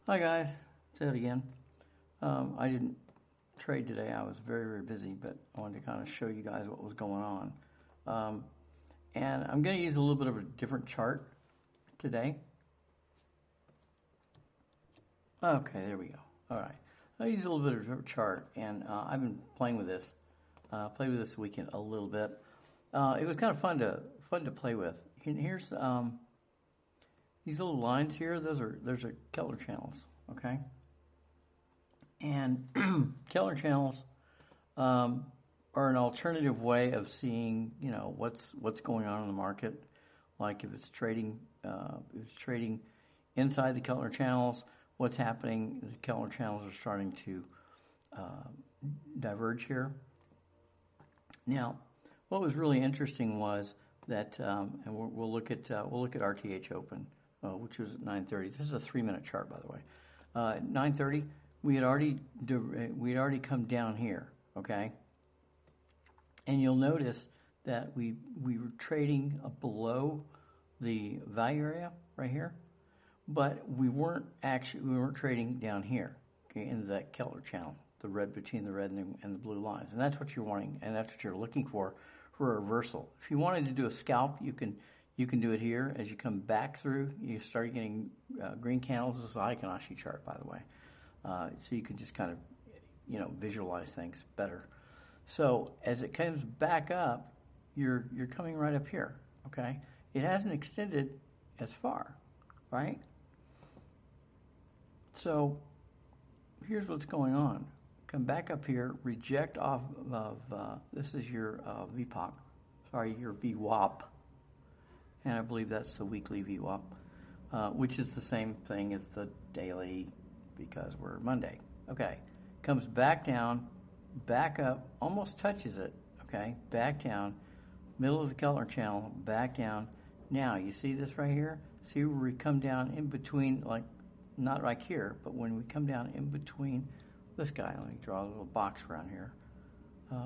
Hi guys, it's Ed again. I didn't trade today. I was very busy, but I wanted to kind of show you guys what was going on. And I'm going to use a little bit of a different chart today. Okay, there we go. All right. I'll use a little bit of a different chart, and I've been playing with this. Played with this weekend a little bit. It was kind of fun to play with. Here's these little lines here. Those are Keltner channels. Okay. And Keltner channels are an alternative way of seeing, what's going on in the market. Like if it's trading inside the Keltner channels, what's happening? The Keltner channels are starting to diverge here. Now, what was really interesting was that, and we'll look at RTH Open, which was at 9:30. This is a 3-minute chart, by the way. At 9:30, we had already come down here, okay? And you'll notice that we were trading below the value area right here, but we weren't trading down here, okay, in that Keltner channel, the red between the red and the blue lines, and that's what you're wanting, and that's what you're looking for a reversal. If you wanted to do a scalp, you can do it here. As you come back through, you start getting green candles. This is a Heikin-Ashi chart, by the way. So you can just kind of, visualize things better. So as it comes back up, you're coming right up here, okay? It hasn't extended as far, right? So here's what's going on. Come back up here, reject off of, this is your your VWAP. And I believe that's the weekly VWAP, which is the same thing as the daily because we're Monday. Okay, comes back down, back up, almost touches it, okay, back down, middle of the Keltner channel, back down. Now, you see this right here? See where we come down in between, like, not like here, but when we come down in between this guy, let me draw a little box around here.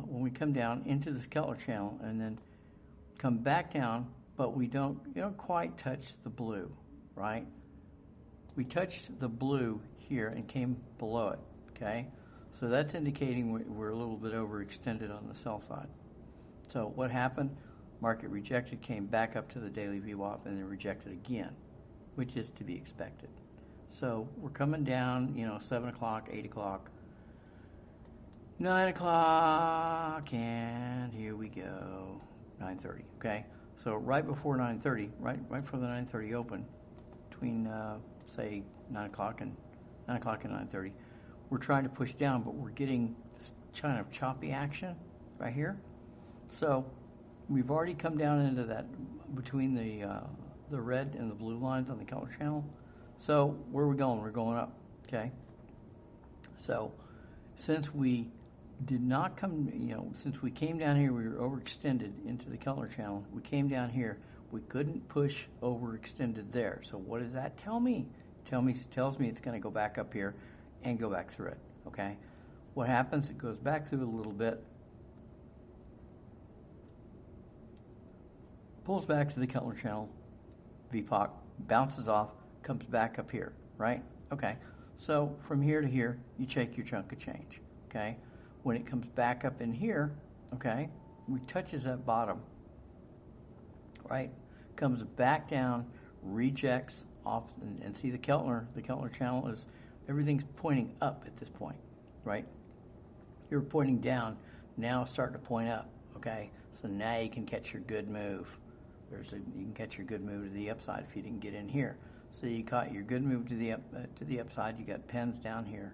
When we come down into this Keltner channel and then come back down, but we don't quite touch the blue, right? We touched the blue here and came below it, okay? So that's indicating we're a little bit overextended on the sell side. So what happened? Market rejected, came back up to the daily VWAP, and then rejected again, which is to be expected. So we're coming down, 7 o'clock, 8 o'clock, 9 o'clock, and here we go, 9:30, okay? So right before 9:30, right before the 9:30 open, between say 9 o'clock and 9:30, we're trying to push down, but we're getting this kind of choppy action right here. So we've already come down into that between the red and the blue lines on the Keltner channel. So where are we going? We're going up, okay? So since we did not come, since we came down here, we were overextended into the Keltner channel. We came down here. We couldn't push overextended there. So what does that tell me? Tells me it's going to go back up here and go back through it, okay? What happens? It goes back through a little bit, pulls back to the Keltner channel, VPOC, bounces off, comes back up here, right? Okay. So from here to here, you take your chunk of change, okay? When it comes back up in here, okay, we touches that bottom, right? Comes back down, rejects off, and see the Keltner channel is, everything's pointing up at this point, right? You're pointing down, now starting to point up, okay? So now you can catch your good move. You can catch your good move to the upside if you didn't get in here. So you caught your good move to the upside. You got pens down here.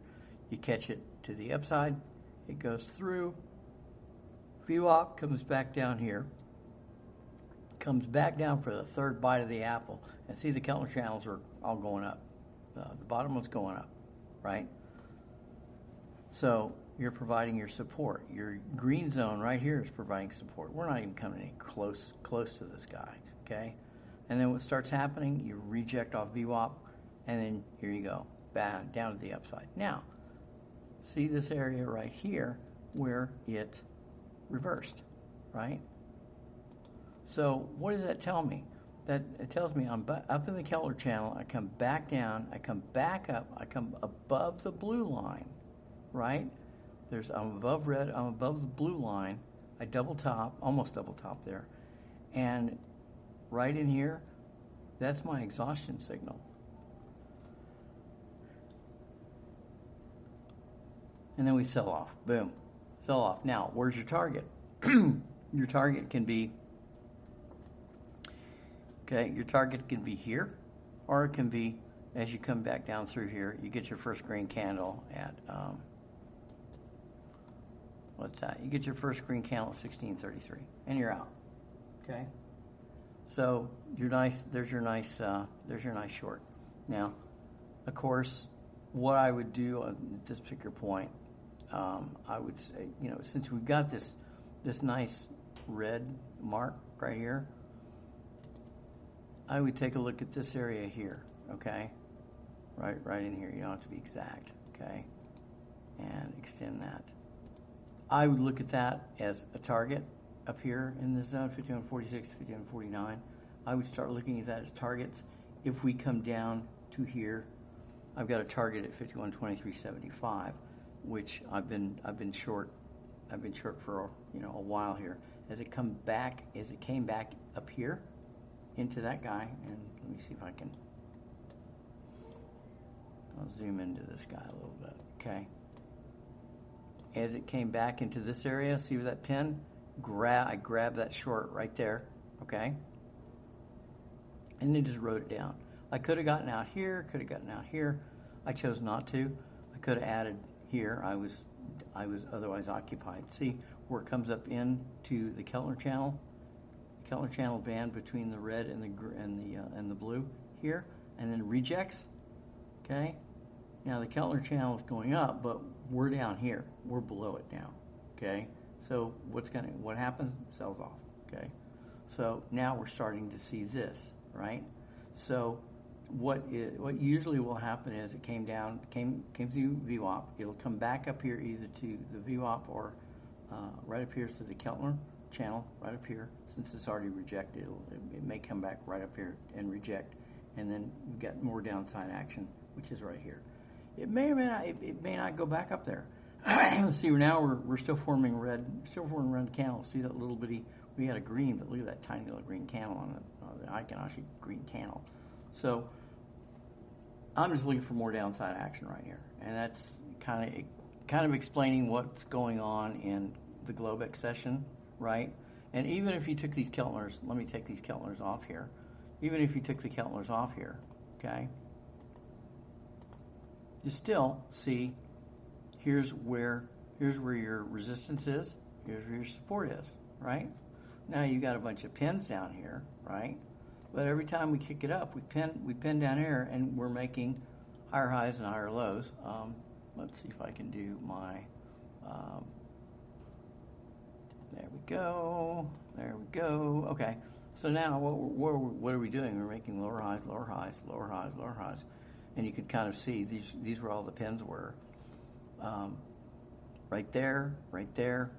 You catch it to the upside. It goes through. VWAP comes back down here. Comes back down for the third bite of the apple. And see the Keltner channels are all going up. The bottom one's going up, right? So you're providing your support. Your green zone right here is providing support. We're not even coming any close to this guy, okay? And then what starts happening, you reject off VWAP, and then here you go, back down to the upside. Now, see this area right here where it reversed, right? So what does that tell me? that it tells me I'm up in the Keltner channel. I come back down. I come back up. I come above the blue line, right? I'm above red. I'm above the blue line. I double top, almost double top there, and right in here, that's my exhaustion signal. And then we sell off. Boom, sell off. Now, where's your target? Your target can be. Okay, your target can be here, or it can be as you come back down through here. You get your first green candle at what's that? You get your first green candle at 1633, and you're out. Okay, so you're nice. There's your nice short. Now, of course, what I would do at this particular point, I would say, since we've got this nice red mark right here, I would take a look at this area here, okay? Right in here. You don't have to be exact, okay? And extend that. I would look at that as a target up here in this zone, 5146 to 5149. I would start looking at that as targets. If we come down to here, I've got a target at 5123.75, which I've been short. I've been short for a while here. As it came back up here into that guy, and let me see if I can. I'll zoom into this guy a little bit. Okay. As it came back into this area, see that pin? I grabbed that short right there. Okay. And then just wrote it down. I could have gotten out here. Could have gotten out here. I chose not to. I could have added here. I was otherwise occupied. See where it comes up into the Keltner channel. The Keltner channel band between the red and the blue here, and then rejects. Okay. Now the Keltner channel is going up, but we're down here. We're below it now. Okay. So what happens? Sells off. Okay. So now we're starting to see this, right? So what usually will happen is it came through VWAP. It'll come back up here either to the VWAP or right up here to the Keltner channel, right up here. Since it's already rejected, it may come back right up here and reject, and then we've got more downside action, which is right here. It may or may not. It may not go back up there. See, now we're still forming red candles. See that little bitty? We had a green, but look at that tiny little green candle on the icon. Actually, green candle. So I'm just looking for more downside action right here, and that's kind of explaining what's going on in the Globex session, right? And even if you took these Keltners, let me take these Keltners off here. Even if you took the Keltners off here, okay, you still see here's where your resistance is, here's where your support is, right? Now you got a bunch of pins down here, right? But every time we kick it up, we pin down here, and we're making higher highs and higher lows. Let's see if I can do my. There we go. There we go. Okay. So now what are we doing? We're making lower highs, lower highs, lower highs, lower highs, and you can kind of see these were all the pins were. Right there, right there.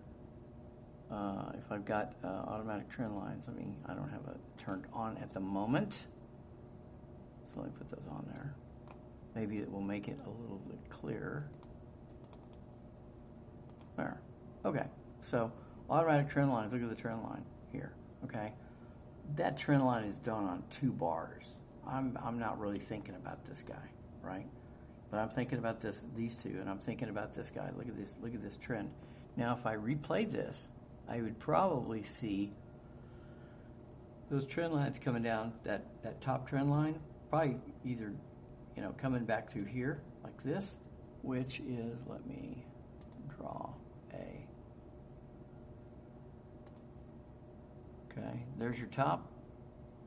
If I've got automatic trend lines, I don't have it turned on at the moment. So let me put those on there. Maybe it will make it a little bit clearer. There. Okay. So automatic trend lines, look at the trend line here. Okay. That trend line is done on 2 bars. I'm not really thinking about this guy, right? But I'm thinking about these two, and I'm thinking about this guy. Look at this trend. Now if I replay this, I would probably see those trend lines coming down, that top trend line, probably either, coming back through here like this, which is, let me draw a, okay, there's your top,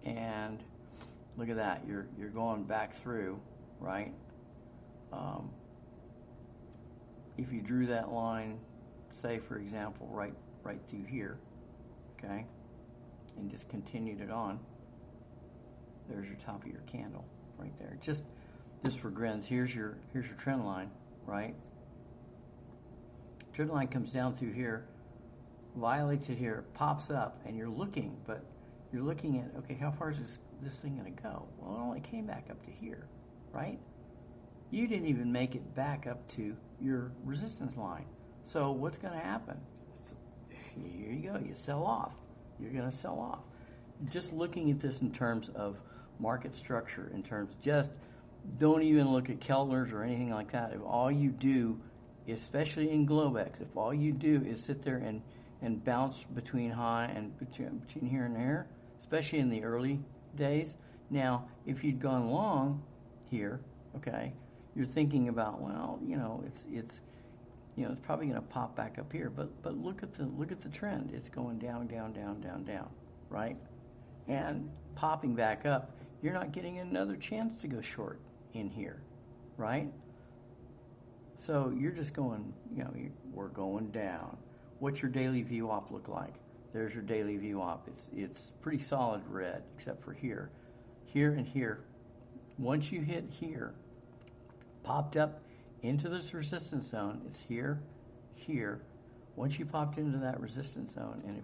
and look at that, you're going back through, right? If you drew that line, say for example, right through here, okay, and just continued it on, there's your top of your candle right there. Just for grins, here's your trend line, right? Trend line comes down through here, violates it here, pops up, and you're looking, but you're looking at, okay, how far is this thing going to go? Well, it only came back up to here, right? You didn't even make it back up to your resistance line. So what's going to happen? Here you go. You sell off. You're going to sell off. Just looking at this in terms of market structure, in terms, just don't even look at Keltner's or anything like that. If all you do, especially in Globex, if all you do is sit there and bounce between high and between here and there, especially in the early days. Now, if you'd gone long here, okay, you're thinking about, well, it's probably going to pop back up here, but look at the trend. It's going down, down, down, down, down, right? And popping back up, you're not getting another chance to go short in here, right? So you're just going, we're going down. What's your daily VWAP look like? There's your daily VWAP. It's pretty solid red, except for here. Here and here. Once you hit here, popped up into this resistance zone, it's here, here. Once you popped into that resistance zone, and if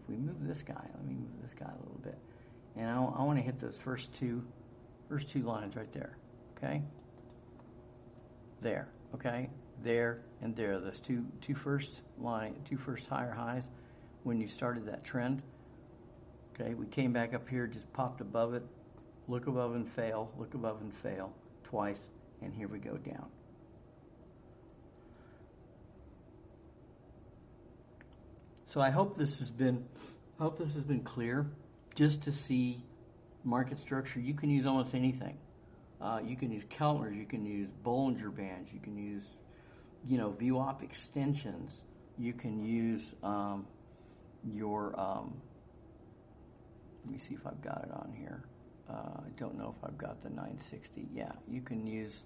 we move this guy, let me move this guy a little bit. And I want to hit those first two lines right there, okay? There, okay? There and there, those two first higher highs when you started that trend. Okay, we came back up here, just popped above it, look above and fail twice, and here we go down. So I hope this has been clear, just to see market structure. You can use almost anything. You can use Keltner's, you can use Bollinger Bands, you can use, VWAP extensions. You can use let me see if I've got it on here. I don't know if I've got the 960. Yeah, you can use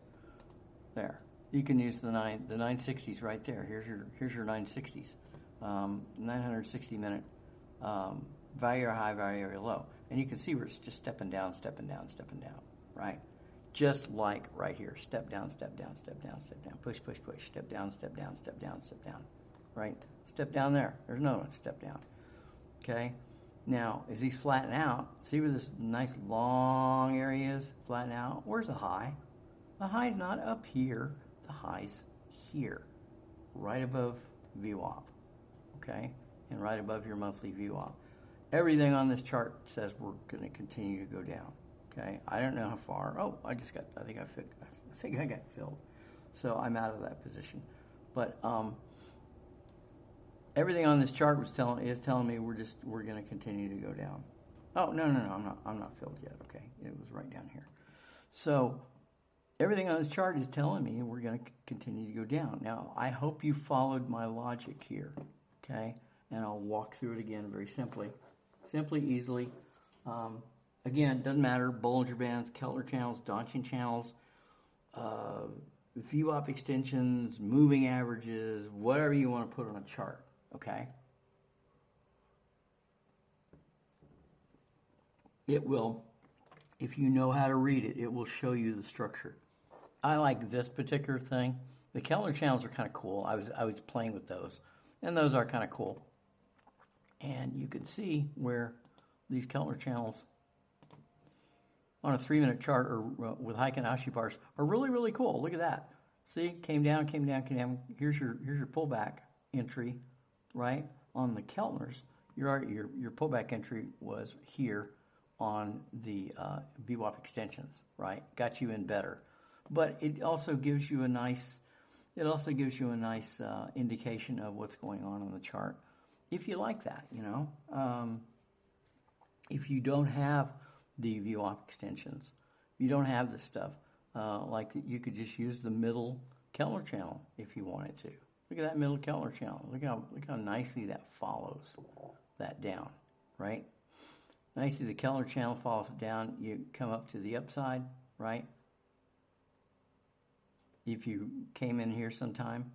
there. You can use the 960s right there. Here's your 960s. 960 minute value area high, value area low, and you can see where it's just stepping down, right? Just like right here, step down, push, step down, right? Step down there. There's another one, step down. Okay. Now, as these flatten out, see where this nice long area is? Flatten out. Where's the high? The high's not up here. The high's here, right above VWAP. Okay, and right above your monthly VWAP. Everything on this chart says we're going to continue to go down. Okay, I don't know how far. Oh, I think I got filled, so I'm out of that position. But everything on this chart is telling me we're going to continue to go down. Oh no, I'm not filled yet. Okay, it was right down here. So everything on this chart is telling me we're going to continue to go down. Now, I hope you followed my logic here. Okay, and I'll walk through it again very simply, easily. Again, doesn't matter, Bollinger Bands, Keltner channels, Donchian channels, VWAP extensions, moving averages, whatever you want to put on a chart, okay? It will, if you know how to read it, it will show you the structure. I like this particular thing. The Keltner channels are kind of cool. I was playing with those. And those are kind of cool. And you can see where these Keltner channels on a 3-minute chart or with Heiken Ashi bars are really, really cool. Look at that. See, came down. Here's your pullback entry, right? On the Keltners, your pullback entry was here on the VWAP extensions, right? Got you in better. But it also gives you a nice indication of what's going on the chart. If you like that, if you don't have the VWAP extensions, you don't have this stuff, you could just use the middle Keltner channel if you wanted to. Look at that middle Keltner channel. Look how nicely that follows that down, right? Nicely the Keltner channel follows it down. You come up to the upside, right? If you came in here sometime,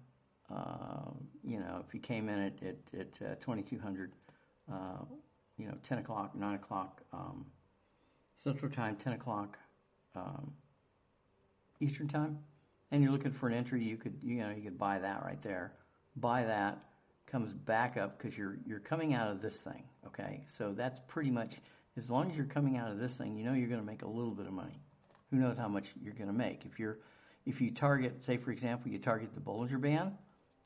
if you came in at 2200, 10 o'clock, 9 o'clock Central Time, 10 o'clock Eastern Time, and you're looking for an entry, you could buy that right there. Buy that, comes back up because you're coming out of this thing, okay? So that's pretty much, as long as you're coming out of this thing, you know you're going to make a little bit of money. Who knows how much you're going to make? If you target, say for example, you target the Bollinger Band,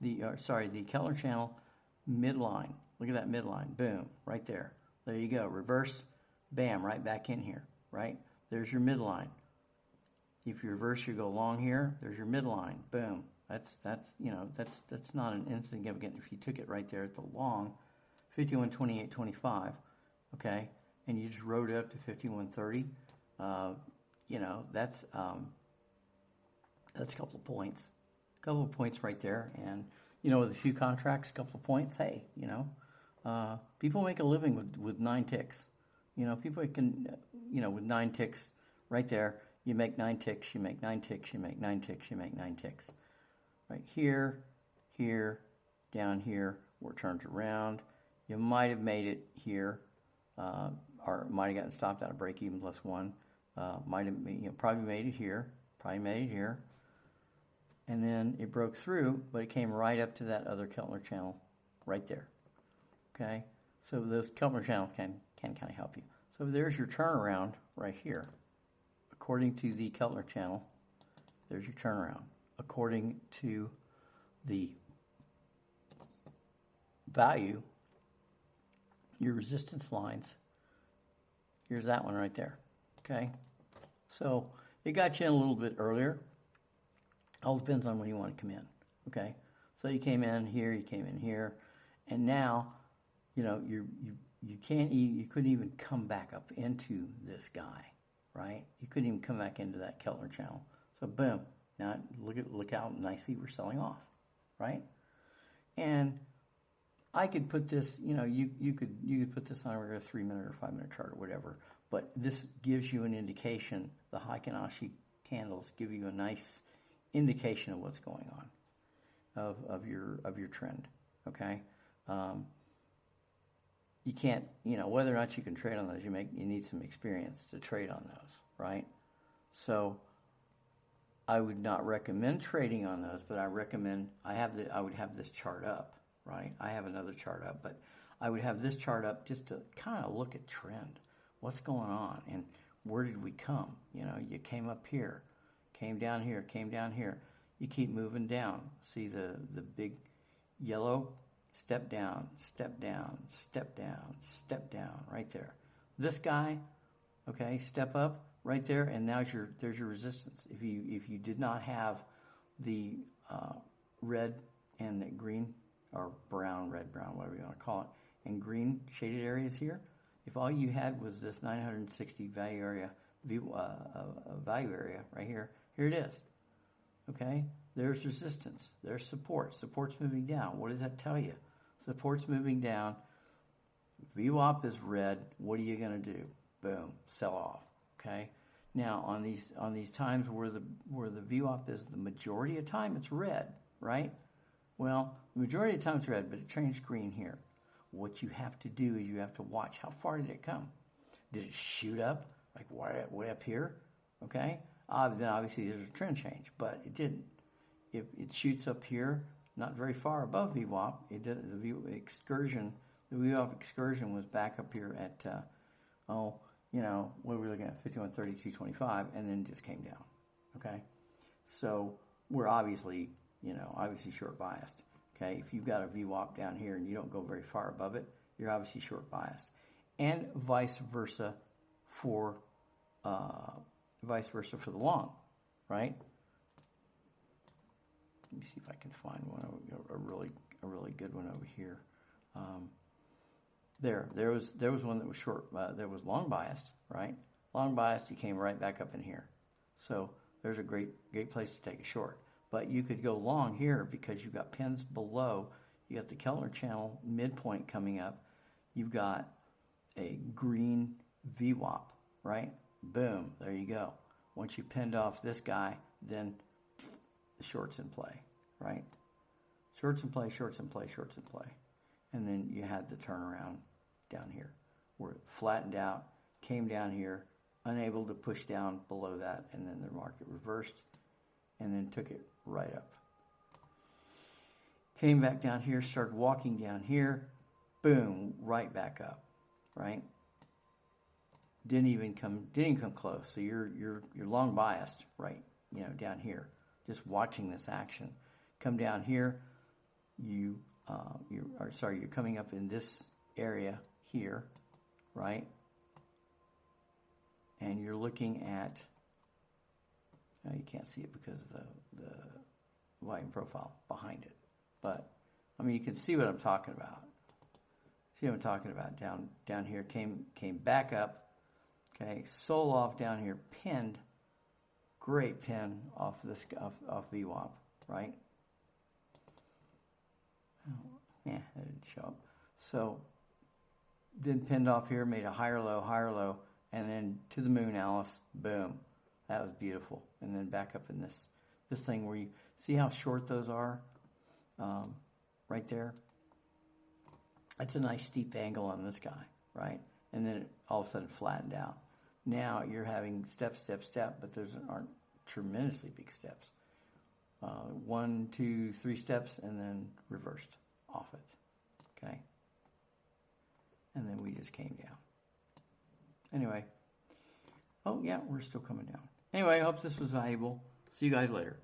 the Keltner channel midline. Look at that midline, boom, right there. There you go, reverse, bam, right back in here, right? There's your midline. If you reverse, you go long here. There's your midline, boom. That's not an insignificant. If you took it right there at the long, 51.28.25, okay, and you just rode it up to 51.30, that's a couple of points right there, and with a few contracts, a couple of points. Hey, people make a living with 9 ticks. People can, with 9 ticks right there. You make 9 ticks, you make 9 ticks, you make 9 ticks, you make 9 ticks. Right here, down here, where it turns around. You might have made it here, or might have gotten stopped out of break even plus 1. Might have, probably made it here, and then it broke through, but it came right up to that other Keltner channel, right there. Okay, so those Keltner channels can kind of help you. So there's your turnaround right here. According to the Keltner channel, there's your turnaround. According to the value, your resistance lines, here's that one right there. Okay, so it got you in a little bit earlier. All depends on when you want to come in. Okay, so you came in here, you came in here, and now you couldn't even come back up into this guy, right? You couldn't even come back into that Keltner channel. So boom, now look how nicely we're selling off, right? And I could put this, you could put this on a 3-minute or 5-minute chart or whatever, but this gives you an indication. The Heikin-Ashi candles give you a nice indication of what's going on, of your trend. Okay, you can't, whether or not you can trade on those, you need some experience to trade on those, right? So I would not recommend trading on those, but I would have this chart up, right? I have another chart up, but I would have this chart up just to kind of look at trend. What's going on, and where did we come? You came up here, came down here, came down here. You keep moving down. See the big yellow? Step down, step down, step down, step down, right there. This guy, okay, step up right there, and now there's your resistance. If you did not have the red and the green, or brown, red, brown, whatever you want to call it, and green shaded areas here, if all you had was this 960 value area right here, here it is. Okay, there's resistance, there's support. Support's moving down. What does that tell you? Support's moving down. VWAP is red. What are you going to do? Boom, sell off. Okay. Now on these times where the VWAP is the majority of time, it's red, right? Well, the majority of the time it's red, but it changed green here. What you have to do is you have to watch how far did it come. Did it shoot up like way up here? Okay. Then obviously there's a trend change, but it didn't. If it shoots up here, not very far above VWAP, the VWAP excursion was back up here at, what were we looking at, 51.32.25, and then just came down, okay? So we're obviously short biased, okay? If you've got a VWAP down here and you don't go very far above it, you're obviously short biased. And vice versa for the long, right? Let me see if I can find one, a really good one over here. There was one that was short. There was long biased, right? Long biased, you came right back up in here. So there's a great place to take a short. But you could go long here because you've got pins below. You got the Keltner channel midpoint coming up. You've got a green VWAP, right? Boom, there you go. Once you pinned off this guy, then the short's in play, right? Shorts in play, shorts in play, shorts in play. And then you had the turnaround down here where it flattened out, came down here, unable to push down below that, and then the market reversed and then took it right up. came back down here, started walking down here, boom, right back up, right? Didn't come close. So you're long biased, right? You know, down here, just watching this action. Come down here, you're coming up in this area here, right? And you're looking at, now you can't see it because of the lighting profile behind it. But, I mean, you can see what I'm talking about. See what I'm talking about down here, came back up, okay, sold off down here, pinned, great pin off VWAP, right? Oh, yeah, it didn't show up. So, then pinned off here, made a higher low, and then to the moon, Alice, boom. That was beautiful. And then back up in this thing where you see how short those are, right there. That's a nice steep angle on this guy, right? And then it all of a sudden flattened out. Now you're having step, but those aren't tremendously big steps. 1, 2, 3 steps, and then reversed off it, okay? And then we just came down. Anyway, oh yeah, we're still coming down. Anyway, I hope this was valuable. See you guys later.